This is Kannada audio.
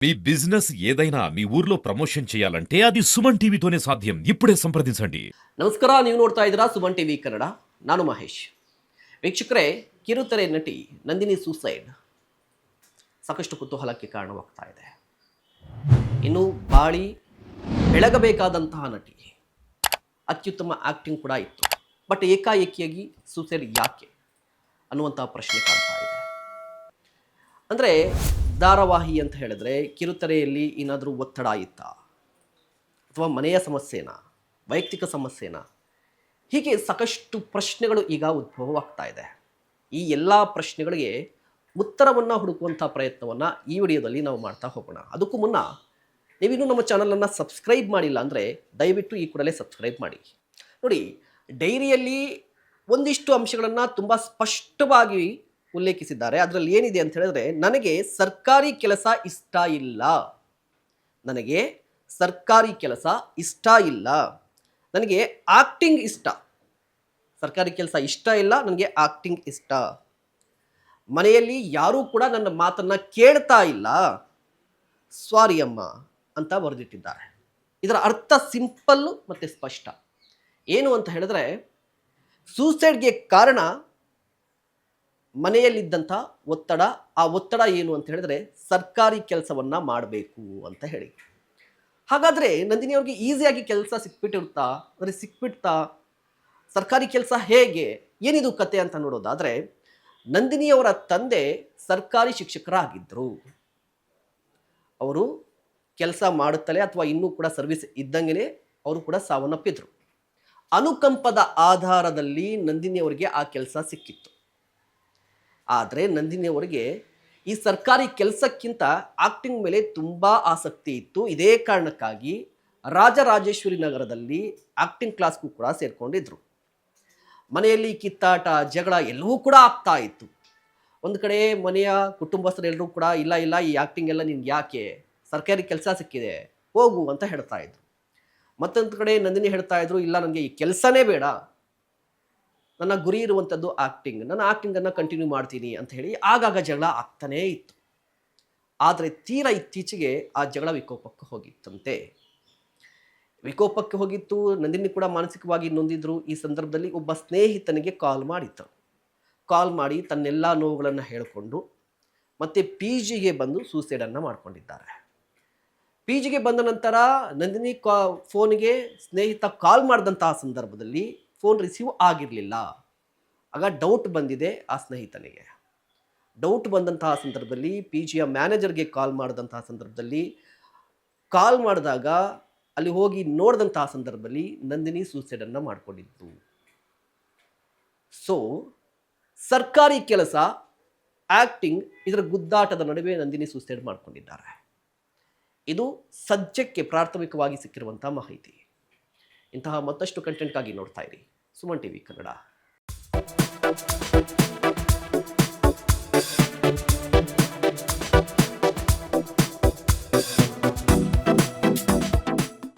మీ బిజినెస్ ఏదైనా మీ ఊర్లో ప్రమోషన్ చేయాలంటే అది సుమన్ టీవీతోనే సాధ్యం. ఇప్పుడే సంప్రదించండి. ನಮಸ್ಕಾರ, ನೀವು ನೋಡ್ತಾ ಇದ್ದೀರಾ ಸುಮನ್ ಟಿವಿ ಕನ್ನಡ. ನಾನು ಮಹೇಶ್. ವೀಕ್ಷಕರೇ, ಕಿರುತೆರೆ ನಟಿ ನಂದಿನಿ ಸೂಸೈಡ್ ಸಾಕಷ್ಟು ಕುತೂಹಲಕ್ಕೆ ಕಾರಣವಾಗ್ತಾ ಇದೆ. ಇನ್ನು ಬಾಳಿ ಬೆಳಗಬೇಕಾದಂತಹ ನಟಿ, ಅತ್ಯುತ್ತಮ ಆಕ್ಟಿಂಗ್ ಕೂಡ ಇತ್ತು. ಬಟ್ ಏಕಾಏಕಿಯಾಗಿ ಸೂಸೈಡ್ ಯಾಕೆ ಅನ್ನುವಂತಹ ಪ್ರಶ್ನೆ ಕಾಡ್ತಾ ಇದೆ. ಅಂದರೆ ಧಾರಾವಾಹಿ ಅಂತ ಹೇಳಿದ್ರೆ ಕಿರುತೆರೆಯಲ್ಲಿ ಏನಾದರೂ ಒತ್ತಡ ಇತ್ತಾ, ಅಥವಾ ಮನೆಯ ಸಮಸ್ಯೆನಾ, ವೈಯಕ್ತಿಕ ಸಮಸ್ಯೆನಾ, ಹೀಗೆ ಸಾಕಷ್ಟು ಪ್ರಶ್ನೆಗಳು ಈಗ ಉದ್ಭವವಾಗ್ತಾ ಇದೆ. ಈ ಎಲ್ಲ ಪ್ರಶ್ನೆಗಳಿಗೆ ಉತ್ತರವನ್ನು ಹುಡುಕುವಂಥ ಪ್ರಯತ್ನವನ್ನು ಈ ವಿಡಿಯೋದಲ್ಲಿ ನಾವು ಮಾಡ್ತಾ ಹೋಗೋಣ. ಅದಕ್ಕೂ ಮುನ್ನ ನೀವಿನ್ನೂ ನಮ್ಮ ಚಾನಲನ್ನು ಸಬ್ಸ್ಕ್ರೈಬ್ ಮಾಡಿಲ್ಲ ಅಂದರೆ ದಯವಿಟ್ಟು ಈ ಕೂಡಲೇ ಸಬ್ಸ್ಕ್ರೈಬ್ ಮಾಡಿ. ನೋಡಿ, ಡೈರಿಯಲ್ಲಿ ಒಂದಿಷ್ಟು ಅಂಶಗಳನ್ನು ತುಂಬ ಸ್ಪಷ್ಟವಾಗಿ ಉಲ್ಲೇಖಿಸಿದ್ದಾರೆ. ಅದರಲ್ಲಿ ಏನಿದೆ ಅಂತ ಹೇಳಿದ್ರೆ, ನನಗೆ ಸರ್ಕಾರಿ ಕೆಲಸ ಇಷ್ಟ ಇಲ್ಲ, ನನಗೆ ಸರ್ಕಾರಿ ಕೆಲಸ ಇಷ್ಟ ಇಲ್ಲ, ನನಗೆ ಆಕ್ಟಿಂಗ್ ಇಷ್ಟ. ಸರ್ಕಾರಿ ಕೆಲಸ ಇಷ್ಟ ಇಲ್ಲ, ನನಗೆ ಆಕ್ಟಿಂಗ್ ಇಷ್ಟ. ಮನೆಯಲ್ಲಿ ಯಾರೂ ಕೂಡ ನನ್ನ ಮಾತನ್ನು ಕೇಳ್ತಾ ಇಲ್ಲ, ಸಾರಿ ಅಮ್ಮ ಅಂತ ಬರೆದಿಟ್ಟಿದ್ದಾರೆ. ಇದರ ಅರ್ಥ ಸಿಂಪಲ್ಲು ಮತ್ತು ಸ್ಪಷ್ಟ. ಏನು ಅಂತ ಹೇಳಿದ್ರೆ, ಸೂಸೈಡ್ಗೆ ಕಾರಣ ಮನೆಯಲ್ಲಿದ್ದಂಥ ಒತ್ತಡ. ಆ ಒತ್ತಡ ಏನು ಅಂತ ಹೇಳಿದ್ರೆ ಸರ್ಕಾರಿ ಕೆಲಸವನ್ನು ಮಾಡಬೇಕು ಅಂತ ಹೇಳಿ. ಹಾಗಾದರೆ ನಂದಿನಿ ಅವ್ರಿಗೆ ಈಸಿಯಾಗಿ ಕೆಲಸ ಸಿಕ್ಬಿಟ್ಟಿರುತ್ತಾ, ಅಂದರೆ ಸಿಕ್ಬಿಡ್ತಾ? ಸರ್ಕಾರಿ ಕೆಲಸ ಹೇಗೆ, ಏನಿದು ಕತೆ ಅಂತ ನೋಡೋದಾದರೆ, ನಂದಿನಿಯವರ ತಂದೆ ಸರ್ಕಾರಿ ಶಿಕ್ಷಕರಾಗಿದ್ದರು. ಅವರು ಕೆಲಸ ಮಾಡುತ್ತಲೇ ಅಥವಾ ಇನ್ನೂ ಕೂಡ ಸರ್ವಿಸ್ ಇದ್ದಂಗೆ ಅವರು ಕೂಡ ಸಾವನ್ನಪ್ಪಿದ್ರು. ಅನುಕಂಪದ ಆಧಾರದಲ್ಲಿ ನಂದಿನಿಯವರಿಗೆ ಆ ಕೆಲಸ ಸಿಕ್ಕಿತ್ತು. ಆದರೆ ನಂದಿನಿಯವರಿಗೆ ಈ ಸರ್ಕಾರಿ ಕೆಲಸಕ್ಕಿಂತ ಆಕ್ಟಿಂಗ್ ಮೇಲೆ ತುಂಬ ಆಸಕ್ತಿ ಇತ್ತು. ಇದೇ ಕಾರಣಕ್ಕಾಗಿ ರಾಜರಾಜೇಶ್ವರಿ ನಗರದಲ್ಲಿ ಆಕ್ಟಿಂಗ್ ಕ್ಲಾಸ್ಗೂ ಕೂಡ ಸೇರಿಕೊಂಡಿದ್ರು. ಮನೆಯಲ್ಲಿ ಕಿತ್ತಾಟ, ಜಗಳ ಎಲ್ಲವೂ ಕೂಡ ಆಗ್ತಾ ಇತ್ತು. ಒಂದು ಕಡೆ ಮನೆಯ ಕುಟುಂಬಸ್ಥರೆಲ್ಲರೂ ಕೂಡ ಇಲ್ಲ ಇಲ್ಲ, ಈ ಆಕ್ಟಿಂಗ್ ಎಲ್ಲ ನಿನ್ಗೆ ಯಾಕೆ, ಸರ್ಕಾರಿ ಕೆಲಸ ಸಿಕ್ಕಿದೆ, ಹೋಗು ಅಂತ ಹೇಳ್ತಾ ಇದ್ರು. ಮತ್ತೊಂದು ಕಡೆ ನಂದಿನಿ ಹೇಳ್ತಾ ಇದ್ರು, ಇಲ್ಲ ನನಗೆ ಈ ಕೆಲಸನೇ ಬೇಡ, ನನ್ನ ಗುರಿ ಇರುವಂಥದ್ದು ಆಕ್ಟಿಂಗ್, ನಾನು ಆಕ್ಟಿಂಗನ್ನು ಕಂಟಿನ್ಯೂ ಮಾಡ್ತೀನಿ ಅಂತ ಹೇಳಿ ಆಗಾಗ ಜಗಳ ಆಗ್ತಾನೇ ಇತ್ತು. ಆದರೆ ತೀರಾ ಇತ್ತೀಚೆಗೆ ಆ ಜಗಳ ವಿಕೋಪಕ್ಕೆ ಹೋಗಿತ್ತಂತೆ. ವಿಕೋಪಕ್ಕೆ ಹೋಗಿತ್ತು. ನಂದಿನಿ ಕೂಡ ಮಾನಸಿಕವಾಗಿ ನೊಂದಿದ್ರು. ಈ ಸಂದರ್ಭದಲ್ಲಿ ಒಬ್ಬ ಸ್ನೇಹಿತನಿಗೆ ಕಾಲ್ ಮಾಡಿತ್ತು. ಕಾಲ್ ಮಾಡಿ ತನ್ನೆಲ್ಲ ನೋವುಗಳನ್ನು ಹೇಳಿಕೊಂಡು ಮತ್ತೆ PGಗೆ ಬಂದು ಸೂಸೈಡನ್ನು ಮಾಡ್ಕೊಂಡಿದ್ದಾರೆ. PGಗೆ ಬಂದ ನಂತರ ನಂದಿನಿ ಫೋನಿಗೆ ಸ್ನೇಹಿತ ಕಾಲ್ ಮಾಡಿದಂತಹ ಸಂದರ್ಭದಲ್ಲಿ ಫೋನ್ ರಿಸೀವ್ ಆಗಿರಲಿಲ್ಲ. ಆಗ ಡೌಟ್ ಬಂದಿದೆ ಆ ಸ್ನೇಹಿತನಿಗೆ. ಡೌಟ್ ಬಂದಂತಹ ಸಂದರ್ಭದಲ್ಲಿ PGಯ ಮ್ಯಾನೇಜರ್ಗೆ ಕಾಲ್ ಮಾಡಿದಂತಹ ಸಂದರ್ಭದಲ್ಲಿ, ಕಾಲ್ ಮಾಡಿದಾಗ ಅಲ್ಲಿ ಹೋಗಿ ನೋಡಿದಂತಹ ಸಂದರ್ಭದಲ್ಲಿ ನಂದಿನಿ ಸೂಸೈಡನ್ನು ಮಾಡಿಕೊಂಡಿದ್ದು. ಸೊ ಸರ್ಕಾರಿ ಕೆಲಸ, ಆಕ್ಟಿಂಗ್, ಇದರ ಗುದ್ದಾಟದ ನಡುವೆ ನಂದಿನಿ ಸೂಸೈಡ್ ಮಾಡಿಕೊಂಡಿದ್ದಾರೆ. ಇದು ಸದ್ಯಕ್ಕೆ ಪ್ರಾಥಮಿಕವಾಗಿ ಸಿಕ್ಕಿರುವಂಥ ಮಾಹಿತಿ. ಇಂತಹ ಮತ್ತಷ್ಟು ಕಂಟೆಂಟ್ಗಾಗಿ ನೋಡ್ತಾ ಇರಿ ಸುಮನ್ ಟಿವಿ ಕನ್ನಡ.